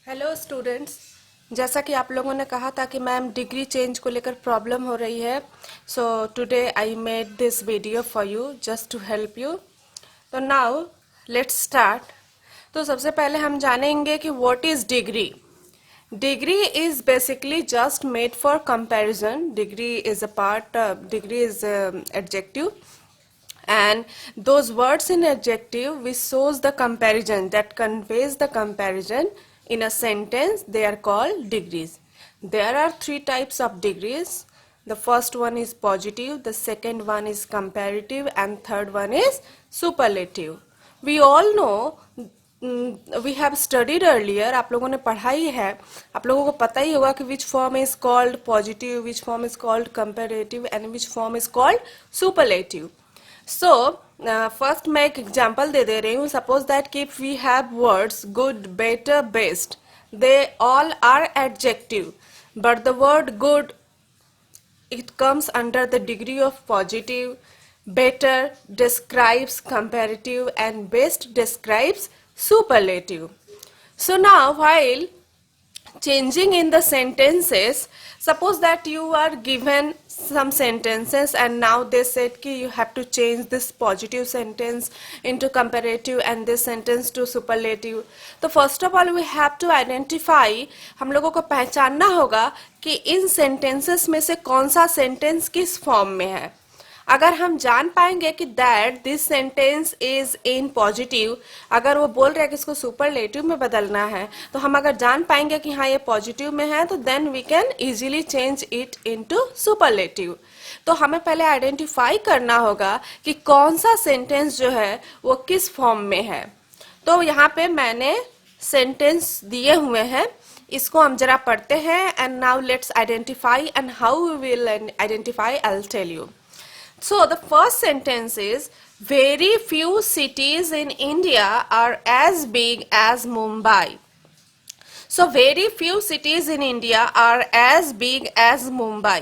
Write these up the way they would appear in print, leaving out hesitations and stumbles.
Hello students. जैसा कि आप लोगों ने कहा था कि मैम डिग्री चेंज को लेकर प्रॉब्लम हो रही है, so today I made this video for you just to help you. तो नाउ लेट्स स्टार्ट। तो सबसे पहले हम जानेंगे कि what is degree. Degree is basically just made for comparison. Degree is adjective, and those words in adjective which shows the comparison, that conveys the comparison in a sentence, they are called degrees. There are three types of degrees. The first one is positive, the second one is comparative, and third one is superlative. We all know, we have studied earlier, आप लोगों ने पढ़ा ही है, आप लोगों को पता ही होगा कि which form is called positive, which form is called comparative, and which form is called superlative. So first मैं एक एग्जाम्पल दे रही हूँ. सपोज दैट कि if we have words good, better, best, they all are adjective, but the word good, it comes under the degree of positive, better describes comparative, and best describes superlative. So now while changing in the sentences, suppose that you are given some sentences and now they said कि you have to change this positive sentence into comparative and this sentence to superlative. तो first of all we have to identify, हम लोगों को पहचानना होगा कि इन sentences में से कौन सा sentence किस form में है. अगर हम जान पाएंगे कि that this sentence is in positive, अगर वो बोल रहा है कि इसको सुपरलेटिव में बदलना है, तो हम अगर जान पाएंगे कि हाँ ये पॉजिटिव में है, तो then we can easily change it into superlative. तो हमें पहले आइडेंटिफाई करना होगा कि कौन सा सेंटेंस जो है वो किस फॉर्म में है. तो यहाँ पे मैंने सेंटेंस दिए हुए हैं, इसको हम जरा पढ़ते हैं. And now let's identify, and how we will identify I will tell you. So the first sentence is, very few cities in India are as big as Mumbai. So very few cities in India are as big as Mumbai.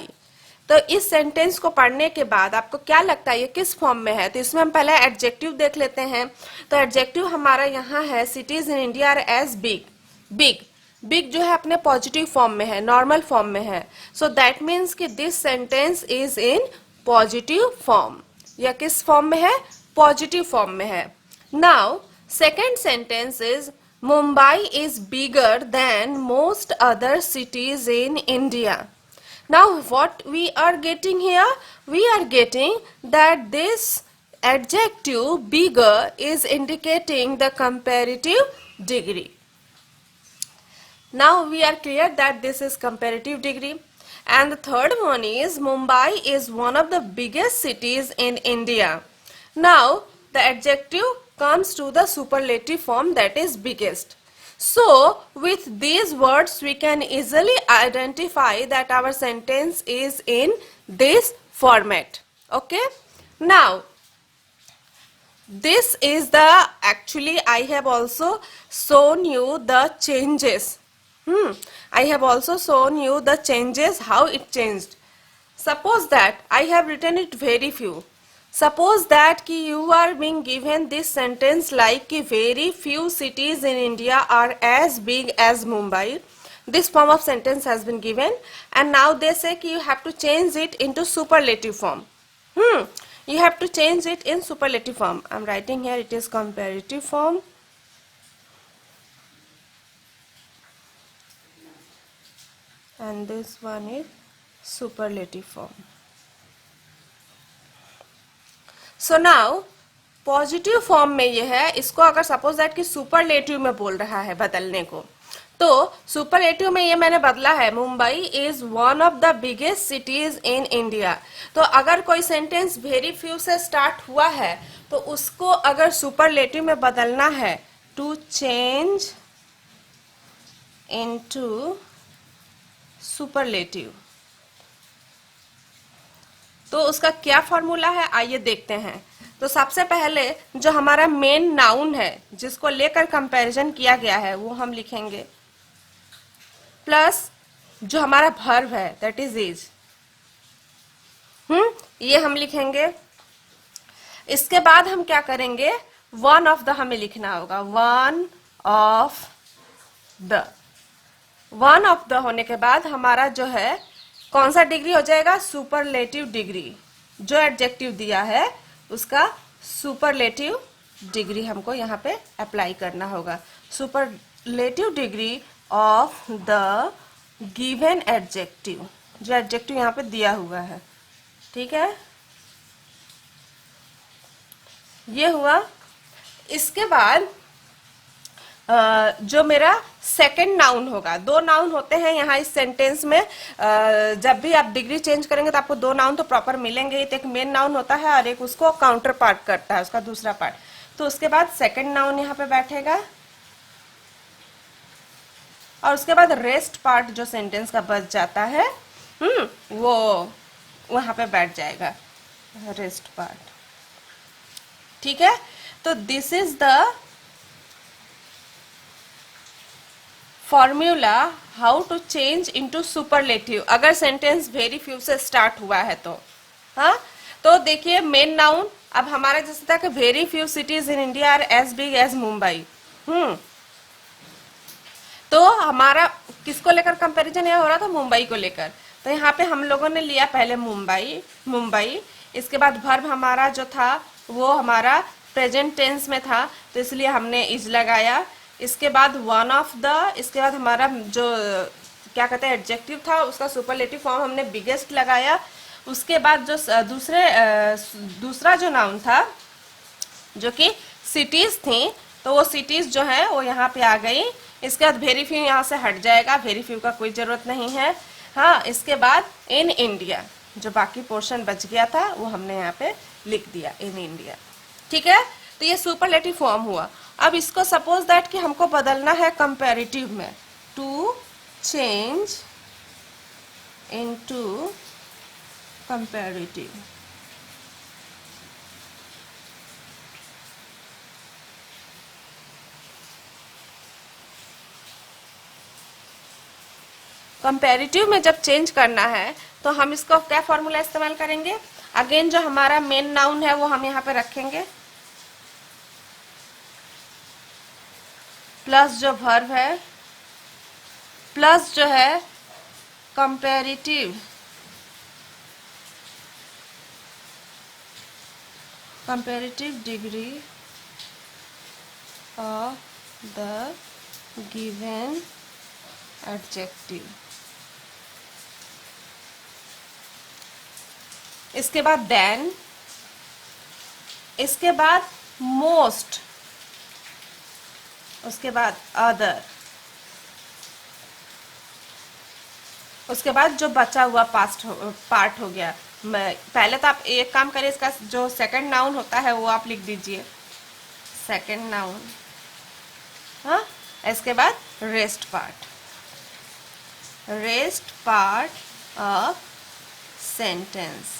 तो इस sentence को पढ़ने के बाद आपको क्या लगता है ये किस फॉर्म में है? तो इसमें हम पहले एडजेक्टिव देख लेते हैं. तो एडजेक्टिव हमारा यहाँ है, cities in India are as big. Big big जो है अपने पॉजिटिव फॉर्म में है, नॉर्मल फॉर्म में है. सो दैट मीन्स कि this sentence is in positive form. या किस फॉर्म में है? पॉजिटिव फॉर्म में है. Now second sentence is, Mumbai is bigger than most other cities in India. Now what we are getting here? We are getting that this adjective bigger is indicating the comparative degree. Now we are clear that this is comparative degree. And the third one is, Mumbai is one of the biggest cities in India. Now the adjective comes to the superlative form, that is biggest. So with these words we can easily identify that our sentence is in this format. Okay. Now this is the, actually I have also shown you the changes. I have also shown you the changes, how it changed. Suppose that I have written it very few. Suppose that कि you are being given this sentence like कि very few cities in India are as big as Mumbai. This form of sentence has been given, and now they say कि you have to change it into superlative form. You have to change it in superlative form. I am writing here, it is comparative form. And this one is superlative form. So now positive form में ये है, इसको अगर suppose that कि superlative में बोल रहा है बदलने को, तो सुपरलेटिव में ये मैंने बदला है, Mumbai is one of the biggest cities in India. तो अगर कोई सेंटेंस वेरी फ्यू से स्टार्ट हुआ है तो उसको अगर सुपरलेटिव में बदलना है, टू चेंज इनटू सुपरलेटिव, तो उसका क्या फॉर्मूला है आइए देखते हैं. तो सबसे पहले जो हमारा मेन नाउन है जिसको लेकर कंपैरिजन किया गया है वो हम लिखेंगे, प्लस जो हमारा वर्ब है दैट इज. ये हम लिखेंगे. इसके बाद हम क्या करेंगे, वन ऑफ द हमें लिखना होगा, one of the. One of the होने के बाद हमारा जो है कौन सा डिग्री हो जाएगा, सुपरलेटिव डिग्री। जो एडजेक्टिव दिया है उसका सुपरलेटिव डिग्री हमको यहाँ पे अप्लाई करना होगा। Superlative degree of the given adjective, जो एडजेक्टिव यहाँ पे दिया हुआ है, ठीक है, ये हुआ। इसके बाद जो मेरा सेकंड नाउन होगा, दो नाउन होते हैं यहाँ इस सेंटेंस में। जब भी आप डिग्री चेंज करेंगे तो आपको दो नाउन तो प्रॉपर मिलेंगे ही, तो एक मेन नाउन होता है और एक उसको काउंटर पार्ट करता है, उसका दूसरा पार्ट। तो उसके बाद सेकंड नाउन यहाँ पे बैठेगा और उसके बाद रेस्ट पार्ट जो सेंटेंस का बच जाता है वो वहां पे बैठ जाएगा, रेस्ट पार्ट, ठीक है। तो this is the formula how to change into superlative अगर सेंटेंस वेरी फ्यू से स्टार्ट हुआ है तो। हाँ, तो देखिए मेन नाउन, अब हमारा जैसे था कि very few cities in India are as big as Mumbai. तो हमारा किसको लेकर कंपैरिजन यहाँ हो रहा था, मुंबई को लेकर। तो यहाँ पे हम लोगों ने लिया पहले मुंबई, इसके बाद वर्ब हमारा जो था वो हमारा प्रेजेंट टेंस में था, तो इसलिए हमने इज लगाया। इसके बाद वन ऑफ द, इसके बाद हमारा जो क्या कहते हैं एडजेक्टिव था उसका सुपरलेटिव फॉर्म हमने बिगेस्ट लगाया। उसके बाद जो दूसरा जो नाउन था जो कि सिटीज थी, तो वो सिटीज जो है वो यहाँ पे आ गई। इसके बाद वेरी फ्यू यहाँ से हट जाएगा, वेरी फ्यू का कोई जरूरत नहीं है। हाँ, इसके बाद इन इंडिया जो बाकी पोर्शन बच गया था वो हमने यहाँ पे लिख दिया, इन इंडिया, ठीक है। तो ये सुपरलेटिव फॉर्म हुआ। अब इसको सपोज दैट कि हमको बदलना है कंपैरेटिव में, to change into comparative. Comparative में जब चेंज करना है तो हम इसको क्या फॉर्मूला इस्तेमाल करेंगे, अगेन जो हमारा मेन नाउन है वो हम यहाँ पे रखेंगे, प्लस जो वर्ब है, प्लस जो है comparative degree of the given adjective. इसके बाद देन, इसके बाद मोस्ट, उसके बाद अदर, उसके बाद जो बचा हुआ पार्ट हो गया। पहले तो आप एक काम करिए, इसका जो सेकंड नाउन होता है वो आप लिख दीजिए, सेकंड नाउन। हाँ, इसके बाद रेस्ट पार्ट ऑफ सेंटेंस,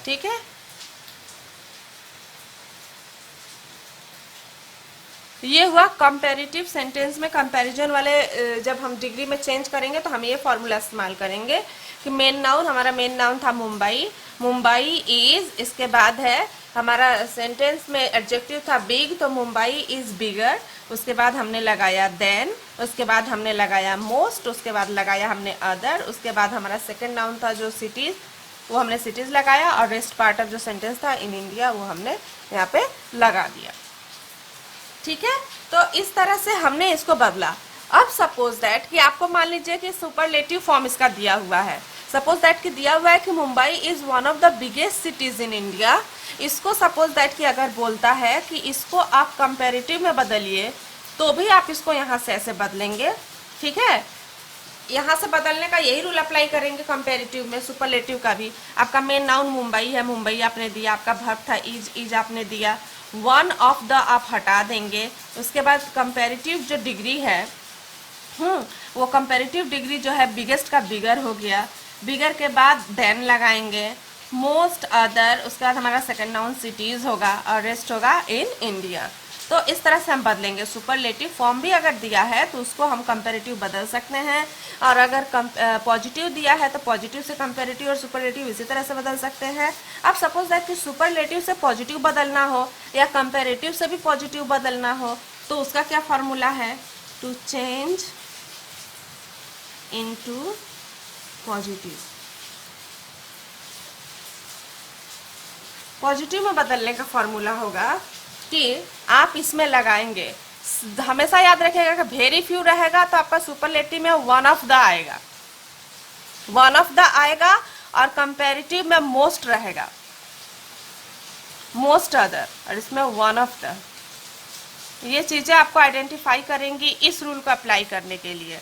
ठीक है। ये हुआ कंपैरेटिव सेंटेंस में कंपैरिजन वाले। जब हम डिग्री में चेंज करेंगे तो हम ये फॉर्मूला इस्तेमाल करेंगे कि मेन नाउन, हमारा मेन नाउन था मुंबई इज, इसके बाद है हमारा सेंटेंस में एडजेक्टिव था बिग, तो मुंबई इज बिगर। उसके बाद हमने लगाया देन, उसके बाद हमने लगाया मोस्ट, उसके बाद लगाया हमने अदर, उसके बाद हमारा सेकंड नाउन था जो सिटीज, वो हमने सिटीज लगाया, और रेस्ट पार्ट ऑफ जो सेंटेंस था इन इंडिया वो हमने यहाँ पे लगा दिया, ठीक है। तो इस तरह से हमने इसको बदला। अब सपोज दैट कि आपको मान लीजिए कि सुपरलेटिव फॉर्म इसका दिया हुआ है, सपोज दैट कि दिया हुआ है कि Mumbai is one of the biggest cities in India. इसको सपोज दैट कि अगर बोलता है कि इसको आप कंपैरेटिव में बदलिए, तो भी आप इसको यहाँ से ऐसे बदलेंगे, ठीक है। यहाँ से बदलने का यही रूल अप्लाई करेंगे कंपैरेटिव में, सुपरलेटिव का भी। आपका मेन नाउन मुंबई है, मुंबई आपने दिया, आपका वर्ब था इज आपने दिया, वन ऑफ द आप हटा देंगे। उसके बाद कंपैरेटिव जो डिग्री है वो कंपैरेटिव डिग्री जो है बिगेस्ट का बिगर हो गया, बिगर के बाद देन लगाएंगे, मोस्ट अदर, उसके बाद हमारा सेकंड नाउन सिटीज होगा और रेस्ट होगा इन इंडिया। तो इस तरह से हम बदलेंगे। सुपरलेटिव फॉर्म भी अगर दिया है तो उसको हम कंपैरेटिव बदल सकते हैं, और अगर पॉजिटिव दिया है तो पॉजिटिव से कंपैरेटिव और सुपरलेटिव इसी तरह से बदल सकते हैं। अब सपोज दैट कि सुपरलेटिव से पॉजिटिव बदलना हो या कंपैरेटिव से भी पॉजिटिव बदलना हो, तो उसका क्या फॉर्मूला है? To change into positive. Positive में बदलने का फॉर्मूला होगा कि आप इसमें लगाएंगे, हमेशा याद रखिएगा कि वेरी फ्यू रहेगा तो आपका सुपरलेटिव में वन ऑफ द आएगा, वन ऑफ द आएगा, और कंपैरेटिव में मोस्ट रहेगा, मोस्ट अदर, और इसमें वन ऑफ द। ये चीजें आपको आइडेंटिफाई करेंगी इस रूल को अप्लाई करने के लिए।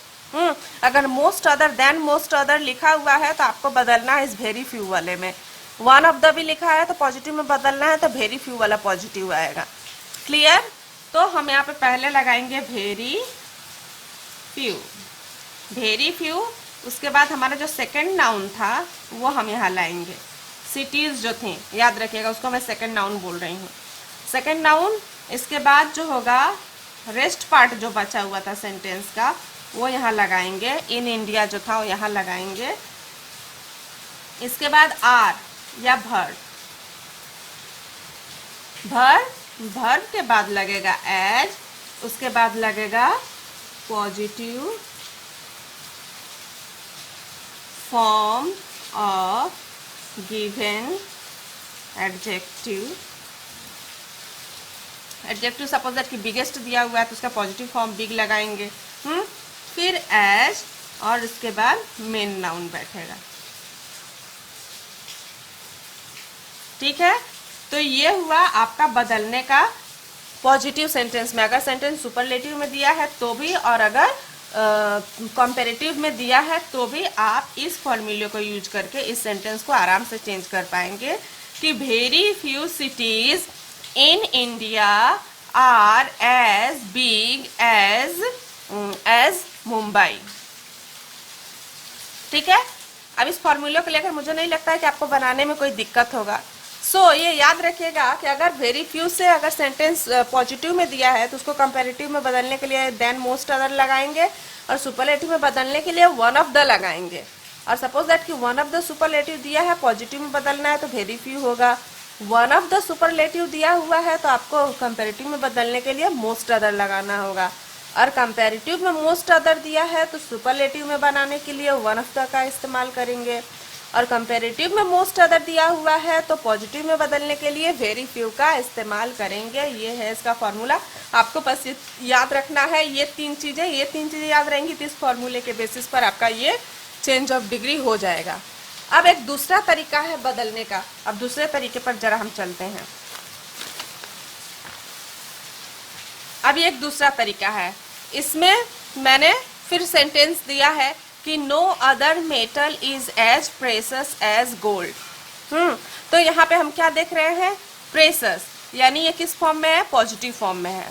अगर most other than most other लिखा हुआ है तो आपको बदलना है इस वेरी फ्यू वाले में। वन ऑफ द भी लिखा है तो पॉजिटिव में बदलना है, तो वेरी फ्यू वाला पॉजिटिव आएगा। क्लियर? तो हम यहाँ पे पहले लगाएंगे वेरी फ्यू, वेरी फ्यू। उसके बाद हमारा जो सेकंड नाउन था वो हम यहाँ लाएंगे। सिटीज जो थी याद रखिएगा, उसको मैं सेकंड नाउन बोल रही हूँ, सेकंड नाउन। इसके बाद जो होगा रेस्ट पार्ट जो बचा हुआ था सेंटेंस का वो यहाँ लगाएंगे। इन इंडिया जो था वो यहाँ लगाएंगे। इसके बाद आर या भर, भर के बाद लगेगा एज, उसके बाद लगेगा positive form of given adjective. Adjective suppose that कि बिगेस्ट दिया हुआ है तो उसका पॉजिटिव फॉर्म बिग लगाएंगे। फिर एज, और उसके बाद मेन नाउन बैठेगा। ठीक है? तो ये हुआ आपका बदलने का पॉजिटिव सेंटेंस में। अगर सेंटेंस सुपरलेटिव में दिया है तो भी, और अगर कंपैरेटिव में दिया है तो भी आप इस फॉर्मूले को यूज करके इस सेंटेंस को आराम से चेंज कर पाएंगे कि very few cities in India are as big as Mumbai. ठीक है? अब इस फॉर्मूले को लेकर मुझे नहीं लगता है कि आपको बनाने में कोई दिक्कत होगा। ये याद रखिएगा कि अगर वेरी फ्यू से अगर सेंटेंस पॉजिटिव में दिया है तो उसको कंपैरेटिव में बदलने के लिए देन मोस्ट अदर लगाएंगे, और सुपरलेटिव में बदलने के लिए वन ऑफ द लगाएंगे। और सपोज दैट कि वन ऑफ द सुपरलेटिव दिया है, पॉजिटिव में बदलना है तो वेरी फ्यू होगा। वन ऑफ द सुपरलेटिव दिया हुआ है तो आपको कंपैरेटिव में बदलने के लिए मोस्ट अदर लगाना होगा, और कंपैरेटिव में मोस्ट अदर दिया है तो सुपरलेटिव में बनाने के लिए वन ऑफ द का इस्तेमाल करेंगे, और कंपैरेटिव में मोस्ट अदर दिया हुआ है तो पॉजिटिव में बदलने के लिए वेरी फ्यू का इस्तेमाल करेंगे। ये है इसका फॉर्मूला। आपको बस याद रखना है ये तीन चीज़ें याद रहेंगी तो इस फॉर्मूले के बेसिस पर आपका ये चेंज ऑफ डिग्री हो जाएगा। अब एक दूसरा तरीका है बदलने का। अब दूसरे तरीके पर जरा हम चलते हैं। अब ये एक दूसरा तरीका है। इसमें मैंने फिर सेंटेंस दिया है कि no other metal is as precious as gold. तो यहाँ पे हम क्या देख रहे हैं? प्रेशस, यानी ये किस फॉर्म में है? पॉजिटिव फॉर्म में है।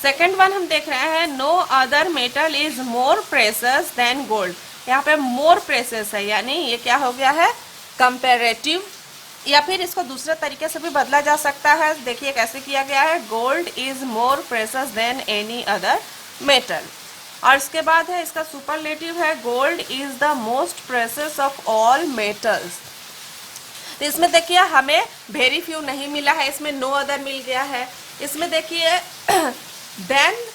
सेकंड वन हम देख रहे हैं no other metal is more precious than gold. यहाँ पे मोर प्रेशस है, यानी ये क्या हो गया है? कंपैरेटिव। या फिर इसको दूसरे तरीके से भी बदला जा सकता है। देखिए कैसे किया गया है, gold is more precious than any other metal. और इसके बाद है इसका सुपरलेटिव है gold is the most precious of all metals. तो इसमें देखिए हमें वेरी फ्यू नहीं मिला है, इसमें नो अदर मिल गया है। इसमें देखिए देन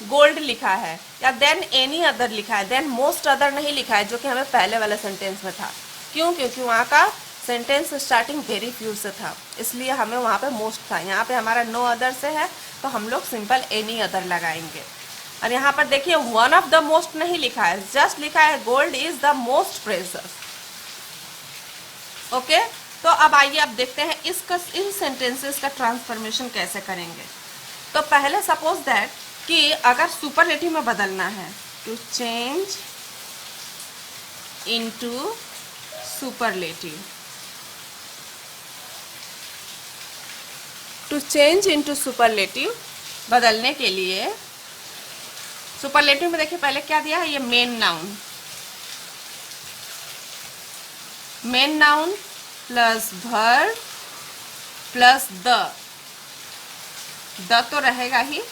गोल्ड लिखा है या देन एनी अदर लिखा है, देन मोस्ट अदर नहीं लिखा है, जो कि हमें पहले वाले सेंटेंस में था। क्यों? क्योंकि वहाँ का सेंटेंस स्टार्टिंग वेरी फ्यू से था, इसलिए हमें वहाँ पे मोस्ट था। यहाँ पे हमारा नो अदर से है तो हम लोग सिंपल एनी अदर लगाएंगे। और यहाँ पर देखिए वन ऑफ द मोस्ट नहीं लिखा है, जस्ट लिखा है gold is the most precious. Okay, तो अब आइए अब देखते हैं इन सेंटेंसेस का ट्रांसफॉर्मेशन कैसे करेंगे। तो पहले सपोज दैट कि अगर सुपरलेटिव में बदलना है, to change into superlative. To change into superlative बदलने के लिए सुपरलेटिव में देखिए पहले क्या दिया है, ये main noun plus verb plus the. The तो रहेगा ही।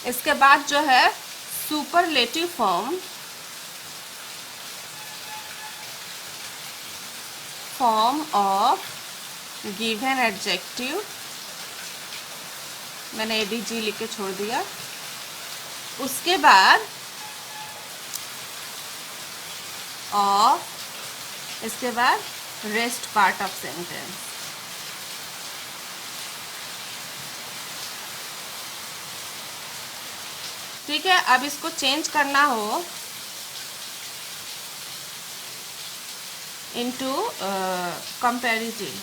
इसके बाद जो है superlative form of given adjective, मैंने एडीजी लिख के छोड़ दिया। उसके बाद ऑफ, इसके बाद रेस्ट पार्ट ऑफ सेंटेंस। ठीक है, अब इसको चेंज करना हो इनटू कंपैरेटिव।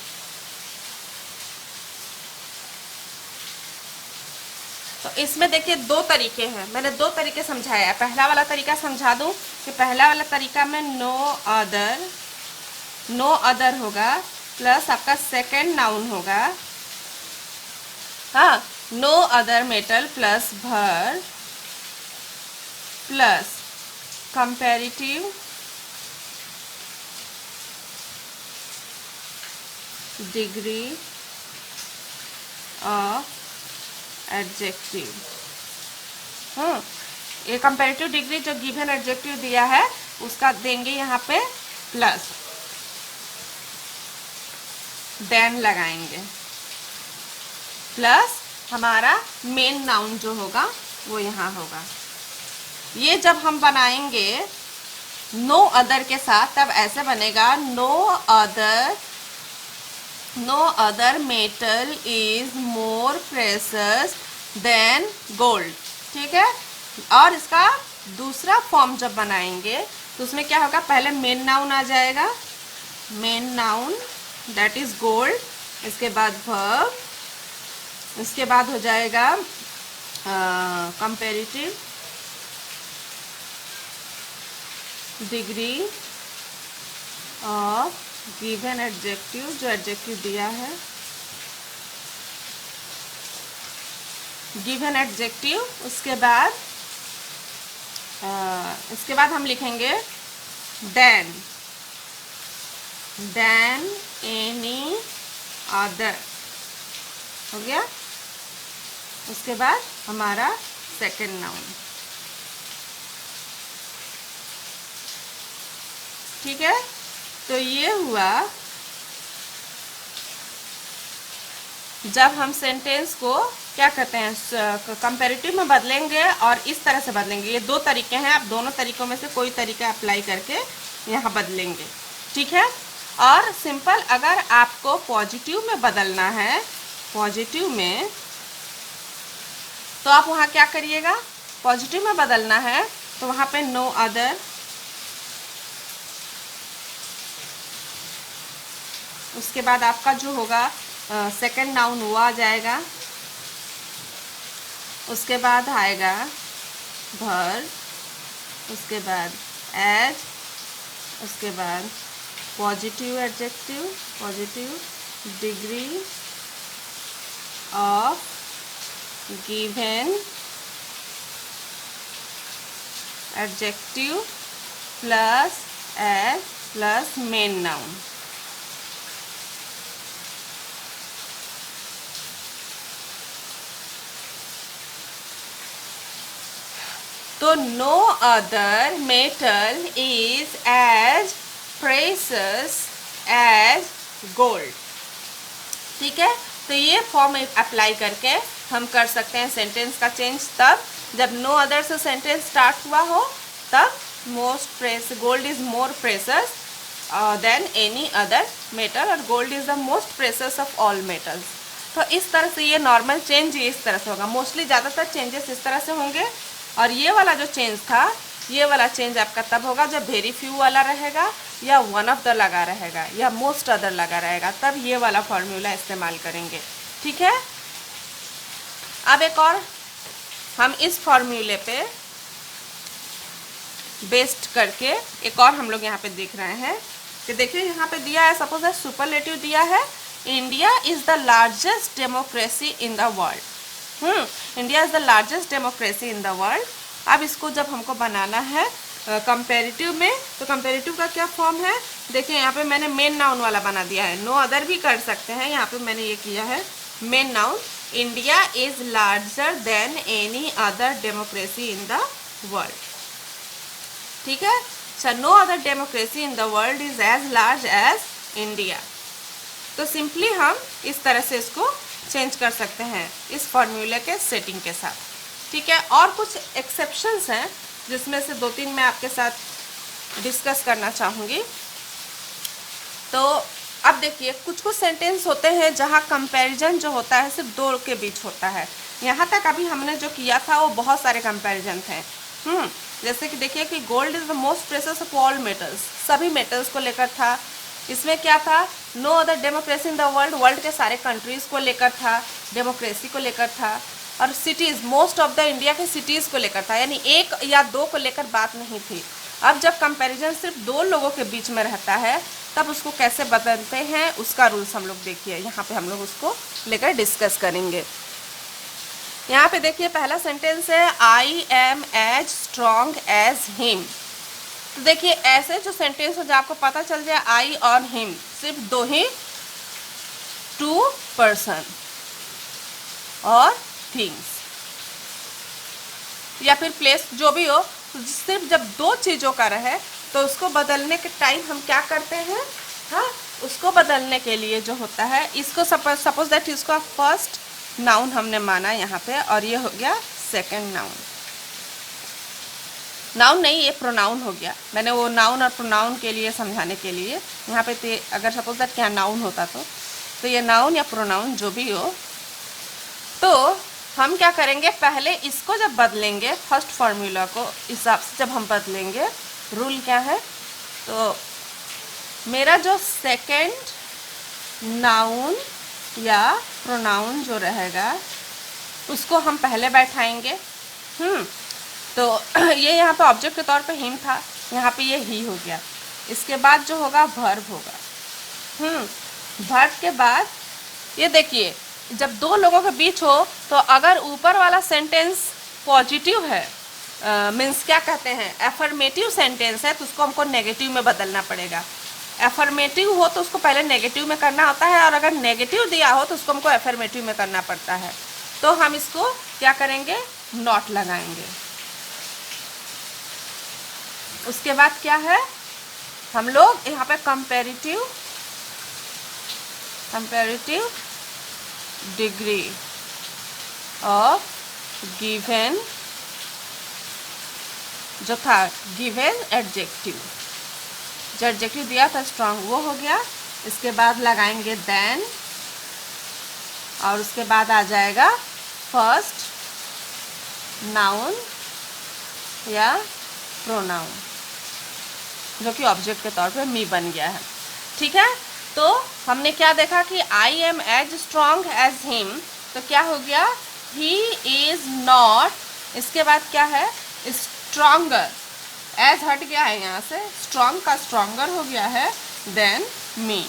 तो इसमें देखिए दो तरीके हैं, मैंने दो तरीके समझाया है। पहला वाला तरीका समझा दूं कि पहला वाला तरीका में नो अदर होगा प्लस आपका सेकंड नाउन होगा, हाँ, नो अदर मेटल प्लस भर plus comparative degree of adjective. ये कंपैरेटिव डिग्री जो गिवन एडजेक्टिव दिया है उसका देंगे यहाँ पे प्लस, देन लगाएंगे, प्लस हमारा मेन नाउन जो होगा वो यहाँ होगा। ये जब हम बनाएंगे नो अदर के साथ तब ऐसे बनेगा no other metal is more precious than gold. ठीक है, और इसका दूसरा फॉर्म जब बनाएंगे तो उसमें क्या होगा, पहले मेन नाउन आ जाएगा, main noun that is gold, इसके बाद वर्ब, इसके बाद हो जाएगा comparative degree of given adjective, जो एडजेक्टिव दिया है गिवन एडजेक्टिव। उसके बाद हम लिखेंगे देन एनी अदर, हो गया। उसके बाद हमारा सेकंड नाउन। ठीक है, तो ये हुआ जब हम सेंटेंस को क्या कहते हैं कंपैरेटिव में बदलेंगे और इस तरह से बदलेंगे। ये दो तरीके हैं, आप दोनों तरीकों में से कोई तरीका अप्लाई करके यहाँ बदलेंगे। ठीक है, और सिंपल अगर आपको पॉजिटिव में बदलना है, पॉजिटिव में, तो आप वहाँ क्या करिएगा, पॉजिटिव में बदलना है तो वहाँ पे नो अदर, उसके बाद आपका जो होगा सेकंड नाउन वो आ जाएगा, उसके बाद आएगा भर, उसके बाद एज, उसके बाद positive adjective, positive degree of given adjective plus as plus main noun. तो no other metal is as precious as gold. ठीक है, तो ये फॉर्म अप्लाई करके हम कर सकते हैं सेंटेंस का चेंज तब जब नो अदर से सेंटेंस स्टार्ट हुआ हो, तब gold is more precious than any other metal, और gold is the most precious of all metals. तो इस तरह से ये नॉर्मल चेंज इस तरह से होगा, मोस्टली ज़्यादातर चेंजेस इस तरह से होंगे। और ये वाला जो चेंज था, ये वाला चेंज आपका तब होगा जब वेरी फ्यू वाला रहेगा या वन ऑफ द लगा रहेगा या मोस्ट अदर लगा रहेगा, तब ये वाला फॉर्मूला इस्तेमाल करेंगे। ठीक है, अब एक और हम इस फॉर्मूले पे बेस्ड करके एक और हम लोग यहाँ पे देख रहे हैं कि देखिए यहाँ पे दिया है, सपोज है सुपरलेटिव दिया है, India is the largest democracy in the world. India is the largest democracy in the world. अब इसको जब हमको बनाना है कंपैरेटिव में, तो कंपैरेटिव का क्या फॉर्म है, देखिए यहाँ पे मैंने मेन नाउन वाला बना दिया है, नो अदर भी कर सकते हैं, यहाँ पे मैंने ये किया है main noun. India is larger than any other democracy in the world. ठीक है, so no other democracy in the world is as large as India. तो सिंपली हम इस तरह से इसको चेंज कर सकते हैं इस फॉर्मूले के सेटिंग के साथ। ठीक है, और कुछ एक्सेप्शंस हैं जिसमें से 2-3 मैं आपके साथ डिस्कस करना चाहूँगी। तो अब देखिए, कुछ कुछ सेंटेंस होते हैं जहाँ कंपैरिजन जो होता है सिर्फ दो के बीच होता है। यहाँ तक अभी हमने जो किया था वो बहुत सारे कंपैरिजन थे। जैसे कि देखिए कि gold is the most precious of all metals, सभी मेटल्स को लेकर था। इसमें क्या था, no other democracy in the world, world के सारे कंट्रीज़ को लेकर था, डेमोक्रेसी को लेकर था। और cities, most of the India के सिटीज़ को लेकर था, यानी एक या दो को लेकर बात नहीं थी। अब जब कंपैरिजन सिर्फ दो लोगों के बीच में रहता है तब उसको कैसे बदलते हैं उसका रूल्स हम लोग देखिए, यहाँ पे हम लोग उसको लेकर डिस्कस करेंगे। यहाँ पे देखिए पहला सेंटेंस है, I am as strong as him. तो देखिए ऐसे जो सेंटेंस हो, जब आपको पता चल जाए आई और हिम, सिर्फ दो ही, टू पर्सन और थिंग्स या फिर प्लेस जो भी हो, सिर्फ जब दो चीज़ों का रहे तो उसको बदलने के टाइम हम क्या करते हैं, हाँ, उसको बदलने के लिए जो होता है, इसको सपोज दैट इसको फर्स्ट नाउन हमने माना यहाँ पे, और ये हो गया सेकंड नाउन। नाउन नहीं, ये प्रोनाउन हो गया। मैंने वो नाउन और प्रोनाउन के लिए समझाने के लिए यहाँ पे अगर सपोज दैट क्या नाउन होता तो ये नाउन या प्रोनाउन जो भी हो, तो हम क्या करेंगे, पहले इसको जब बदलेंगे, फर्स्ट फार्मूला को हिसाब से जब हम बदलेंगे, रूल क्या है, तो मेरा जो सेकंड नाउन या प्रोनाउन जो रहेगा उसको हम पहले बैठाएंगे। तो ये यहाँ पे ऑब्जेक्ट के तौर पे हिम था, यहाँ पे ये ही हो गया। इसके बाद जो होगा वर्ब होगा। वर्ब के बाद ये देखिए, जब दो लोगों के बीच हो तो अगर ऊपर वाला सेंटेंस पॉजिटिव है, मीन्स क्या कहते हैं, एफर्मेटिव सेंटेंस है, तो उसको हमको नेगेटिव में बदलना पड़ेगा। एफर्मेटिव हो तो उसको पहले नेगेटिव में करना होता है, और अगर नेगेटिव दिया हो तो उसको हमको एफर्मेटिव में करना पड़ता है। तो हम इसको क्या करेंगे, नॉट लगाएंगे। उसके बाद क्या है, हम लोग यहाँ पे कंपैरेटिव डिग्री ऑफ गिवन जो था, गिवन एडजेक्टिव, जो एडजेक्टिव दिया था स्ट्रॉन्ग, वो हो गया। इसके बाद लगाएंगे देन, और उसके बाद आ जाएगा फर्स्ट नाउन या प्रोनाउन जो कि ऑब्जेक्ट के तौर पे मी बन गया है। ठीक है, तो हमने क्या देखा कि I am as strong as him, तो क्या हो गया, ही इज नॉट, इसके बाद क्या है, स्ट्रॉन्गर, एज हट गया है यहाँ से, स्ट्रॉन्ग का स्ट्रॉन्गर हो गया है, देन मी।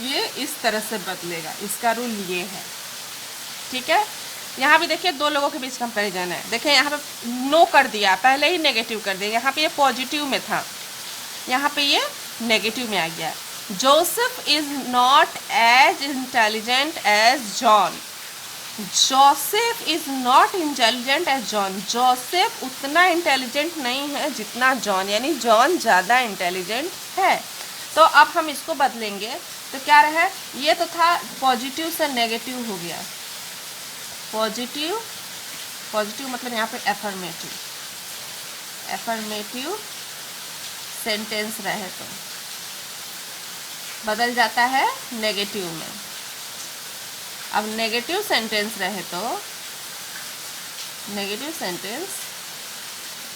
ये इस तरह से बदलेगा, इसका रूल ये है। ठीक है, यहाँ भी देखिए दो लोगों के बीच कंपैरिजन है। देखिए यहाँ पे नो कर दिया, पहले ही नेगेटिव कर दिया, यहाँ पे ये पॉजिटिव में था, यहाँ पे ये नेगेटिव में आ गया। Joseph is not as intelligent as John, Joseph is not intelligent as John, Joseph उतना इंटेलिजेंट नहीं है जितना जॉन, यानी जॉन ज़्यादा इंटेलिजेंट है। तो अब हम इसको बदलेंगे, तो क्या रहे, ये तो था पॉजिटिव से नेगेटिव हो गया, पॉजिटिव मतलब यहाँ पे एफर्मेटिव सेंटेंस रहे तो बदल जाता है नेगेटिव में। अब नेगेटिव सेंटेंस रहे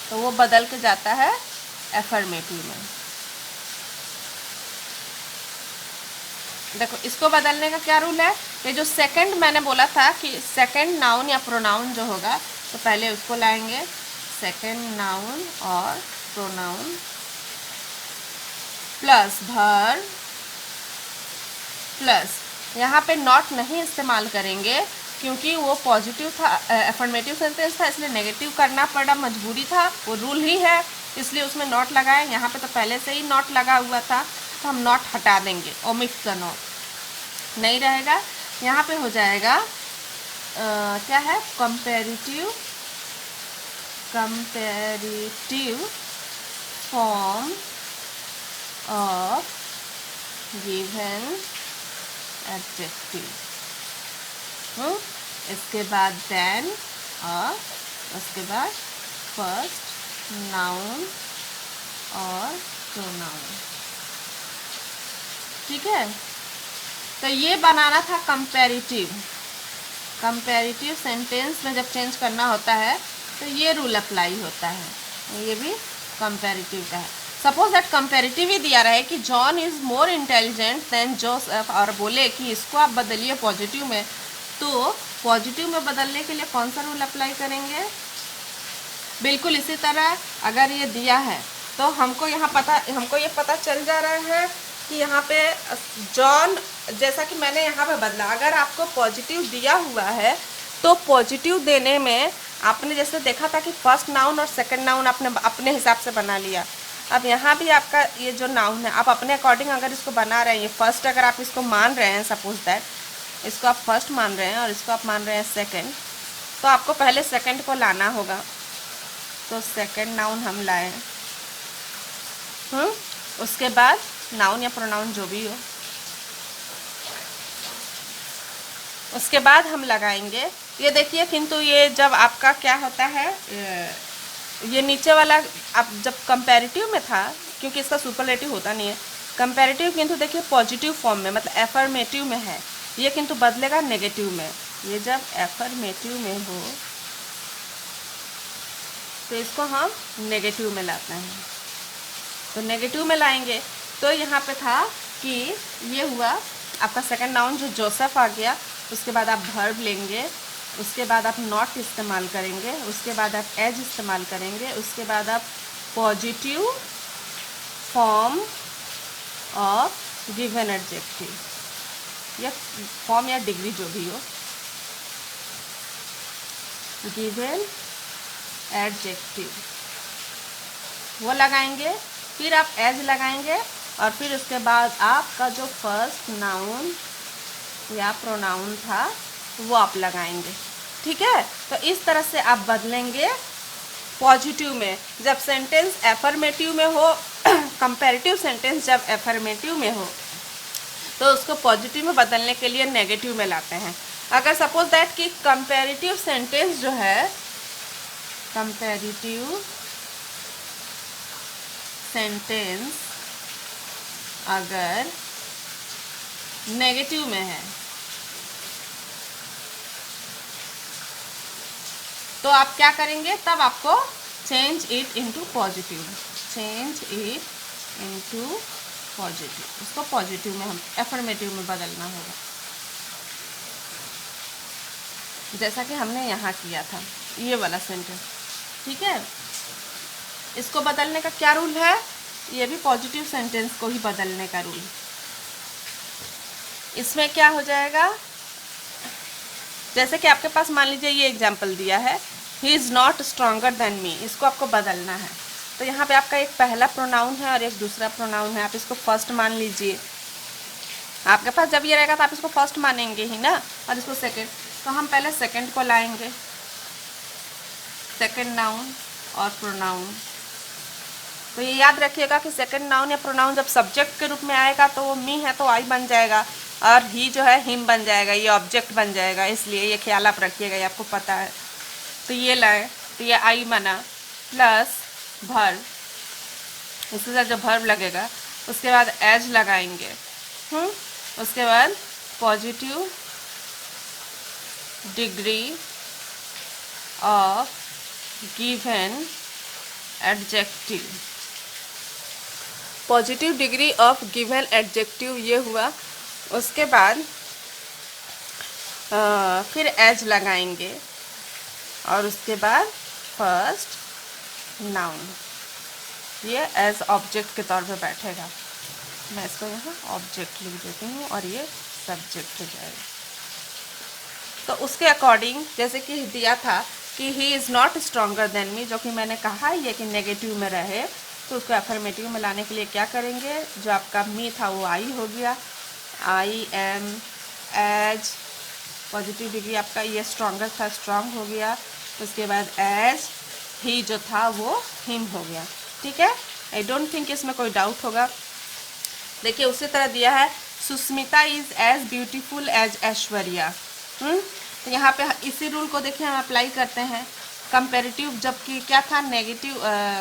तो वो बदल के जाता है एफर्मेटिव में। देखो इसको बदलने का क्या रूल है, ये जो सेकंड मैंने बोला था कि सेकंड नाउन या प्रोनाउन जो होगा, तो पहले उसको लाएंगे, सेकंड नाउन और प्रोनाउन प्लस वर्ब प्लस, यहाँ पे नॉट नहीं इस्तेमाल करेंगे क्योंकि वो पॉजिटिव था, एफर्मेटिव सेंटेंस था, इसलिए नेगेटिव करना पड़ा, मजबूरी था, वो रूल ही है, इसलिए उसमें नॉट लगाए। यहाँ पे तो पहले से ही नॉट लगा हुआ था, तो हम नॉट हटा देंगे, ओमिट द नॉट नहीं रहेगा। यहाँ पे हो जाएगा क्या है, comparative form of given adjective. इसके बाद देन और उसके बाद फर्स्ट नाउन और प्रोनाउन। ठीक है, तो ये बनाना था कंपैरेटिव सेंटेंस में जब चेंज करना होता है तो ये रूल अप्लाई होता है। ये भी कंपैरेटिव का है। सपोज दैट कंपैरेटिव ही दिया रहे कि John is more intelligent then Joseph, और बोले कि इसको आप बदलिए पॉजिटिव में, तो पॉजिटिव में बदलने के लिए कौन सा रूल अप्लाई करेंगे? बिल्कुल इसी तरह अगर ये दिया है तो हमको ये पता चल जा रहा है कि यहाँ पे जॉन, जैसा कि मैंने यहाँ पे बदला। अगर आपको पॉजिटिव दिया हुआ है तो पॉजिटिव देने में आपने जैसे देखा था कि फर्स्ट नाउन और सेकंड नाउन आपने अपने हिसाब से बना लिया। अब यहाँ भी आपका ये जो नाउन है आप अपने अकॉर्डिंग अगर इसको बना रहे हैं, ये फर्स्ट अगर आप इसको मान रहे हैं, सपोज दैट इसको आप फर्स्ट मान रहे हैं और इसको आप मान रहे हैं सेकंड, तो आपको पहले सेकंड को लाना होगा। तो सेकंड नाउन हम लाए, उसके बाद नाउन या प्रोनाउन जो भी हो, उसके बाद हम लगाएंगे। ये देखिए, किंतु ये जब आपका क्या होता है, ये नीचे वाला आप जब कंपैरेटिव में था, क्योंकि इसका सुपरलेटिव होता नहीं है कंपैरेटिव, किंतु देखिए पॉजिटिव फॉर्म में मतलब एफर्मेटिव में है, ये किंतु बदलेगा नेगेटिव में। ये जब एफर्मेटिव में हो तो इसको हम नेगेटिव में लाते हैं। तो नेगेटिव में लाएंगे तो यहाँ पे था कि ये हुआ आपका सेकंड नाउन जो जोसेफ आ गया, उसके बाद आप वर्ब लेंगे, उसके बाद आप नॉट इस्तेमाल करेंगे, उसके बाद आप एज इस्तेमाल करेंगे, उसके बाद आप positive form of given adjective या फॉर्म या डिग्री जो भी हो, गिवन एडजेक्टिव वो लगाएंगे, फिर आप एज लगाएंगे और फिर उसके बाद आपका जो फर्स्ट नाउन या प्रोनाउन था वो आप लगाएंगे। ठीक है, तो इस तरह से आप बदलेंगे पॉजिटिव में। जब सेंटेंस एफर्मेटिव में हो, कंपैरेटिव सेंटेंस जब एफर्मेटिव में हो तो उसको पॉजिटिव में बदलने के लिए नेगेटिव में लाते हैं। अगर सपोज दैट कि कंपैरेटिव सेंटेंस जो है, कंपैरेटिव सेंटेंस अगर नेगेटिव में है तो आप क्या करेंगे, तब आपको चेंज इट इनटू पॉजिटिव, उसको पॉजिटिव में हम एफर्मेटिव में बदलना होगा, जैसा कि हमने यहाँ किया था ये वाला सेंटेंस। ठीक है, इसको बदलने का क्या रूल है, ये भी पॉजिटिव सेंटेंस को ही बदलने का रूल। इसमें क्या हो जाएगा, जैसे कि आपके पास मान लीजिए ये एग्जाम्पल दिया है, he is not stronger than me, इसको आपको बदलना है। तो यहाँ पे आपका एक पहला प्रोनाउन है और एक दूसरा प्रोनाउन है, आप इसको फर्स्ट मान लीजिए। आपके पास जब ये रहेगा तो आप इसको फर्स्ट मानेंगे ही ना, और इसको सेकंड। तो हम पहले सेकंड को लाएंगे, सेकंड नाउन और प्रोनाउन। तो ये याद रखिएगा कि सेकंड नाउन या प्रोनाउन जब सब्जेक्ट के रूप में आएगा तो वो मी है तो आई बन जाएगा, और ही जो है हिम बन जाएगा, ये ऑब्जेक्ट बन जाएगा। इसलिए ये ख्याल आप रखिएगा, ये आपको पता है। तो ये लाए तो ये आई बना प्लस वर्ब, इसके साथ जो वर्ब लगेगा उसके बाद एज लगाएंगे, उसके बाद positive degree of given adjective, positive degree of given adjective ये हुआ। उसके बाद फिर एज लगाएंगे और उसके बाद फर्स्ट नाउन, ये एज ऑब्जेक्ट के तौर पे बैठेगा। मैं इसको यहाँ ऑब्जेक्ट लिख देती हूँ और ये सब्जेक्ट हो जाएगा। तो उसके अकॉर्डिंग जैसे कि दिया था कि he is not stronger than me, जो कि मैंने कहा ये कि नेगेटिव में रहे, तो उसको एफर्मेटिव में लाने के लिए क्या करेंगे, जो आपका मी था वो आई हो गया, I am, as, positive degree आपका ये स्ट्रॉन्गर था, स्ट्रॉन्ग हो गया। उसके बाद एज ही जो था वो हिम हो गया। ठीक है, आई डोंट थिंक इसमें कोई डाउट होगा। देखिए उसी तरह दिया है Sushmita is as beautiful as Aishwarya. तो यहाँ पे इसी रूल को देखिए हम अप्लाई करते हैं कंपेरेटिव, जबकि क्या था नेगेटिव,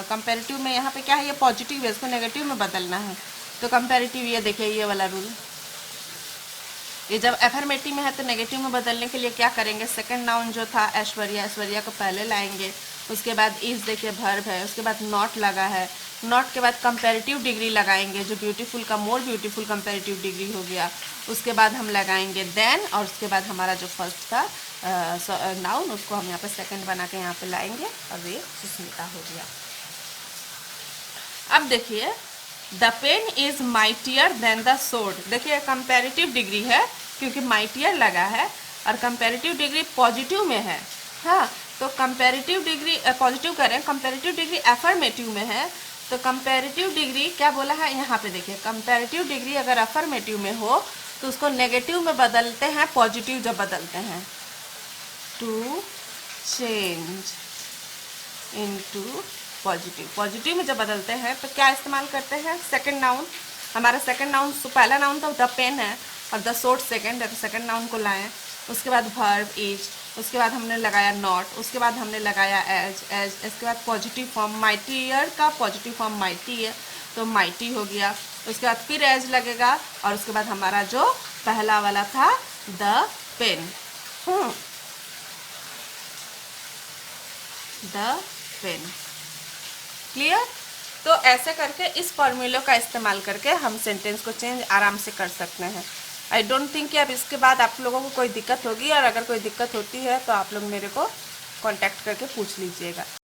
कंपेरेटिव में यहाँ पे क्या है, ये पॉजिटिव है, इसको नेगेटिव में बदलना है। तो कंपेरेटिव ये देखिए ये वाला रूल, ये जब एफर्मेटिव में है तो नेगेटिव में बदलने के लिए क्या करेंगे, सेकंड नाउन जो था ऐश्वर्या, ऐश्वर्या को पहले लाएंगे। उसके बाद इज देखिए वर्ब है, उसके बाद नॉट लगा है, नॉट के बाद कंपैरेटिव डिग्री लगाएंगे, जो ब्यूटीफुल का मोर ब्यूटीफुल कंपैरेटिव डिग्री हो गया। उसके बाद हम लगाएंगे देन, और उसके बाद हमारा जो फर्स्ट था नाउन उसको हम यहाँ पे सेकंड बना के यहाँ पे लाएंगे और ये सुस्मिता हो गया। अब देखिए the pen is mightier than the sword. देखिए कंपैरेटिव डिग्री है क्योंकि माइटियर लगा है और कंपैरेटिव डिग्री पॉजिटिव में है। हाँ, तो कंपैरेटिव डिग्री पॉजिटिव करें, कंपैरेटिव डिग्री अफर्मेटिव में है, तो कंपैरेटिव डिग्री क्या बोला है यहाँ पे देखिए, कंपैरेटिव डिग्री अगर अफर्मेटिव में हो तो उसको नेगेटिव में बदलते हैं, पॉजिटिव जब बदलते हैं, to change into positive. Positive में जब बदलते हैं तो क्या इस्तेमाल करते हैं, सेकंड नाउन। हमारा सेकंड नाउन पहला नाउन तो द पेन है और द सोर्ड सेकंड है, तो सेकंड नाउन को लाएं। उसके बाद वर्ब इज, उसके बाद हमने लगाया नॉट, उसके बाद हमने लगाया एज, इसके बाद पॉजिटिव फॉर्म माइटियर का पॉजिटिव फॉर्म माइटी है तो माइटी हो गया। उसके बाद फिर एज लगेगा और उसके बाद हमारा जो पहला वाला था the pen, the pen. Clear? तो ऐसे करके इस फॉर्मूले का इस्तेमाल करके हम सेंटेंस को चेंज आराम से कर सकते हैं। आई डोंट थिंक कि अब इसके बाद आप लोगों को कोई दिक्कत होगी, और अगर कोई दिक्कत होती है तो आप लोग मेरे को कांटेक्ट करके पूछ लीजिएगा।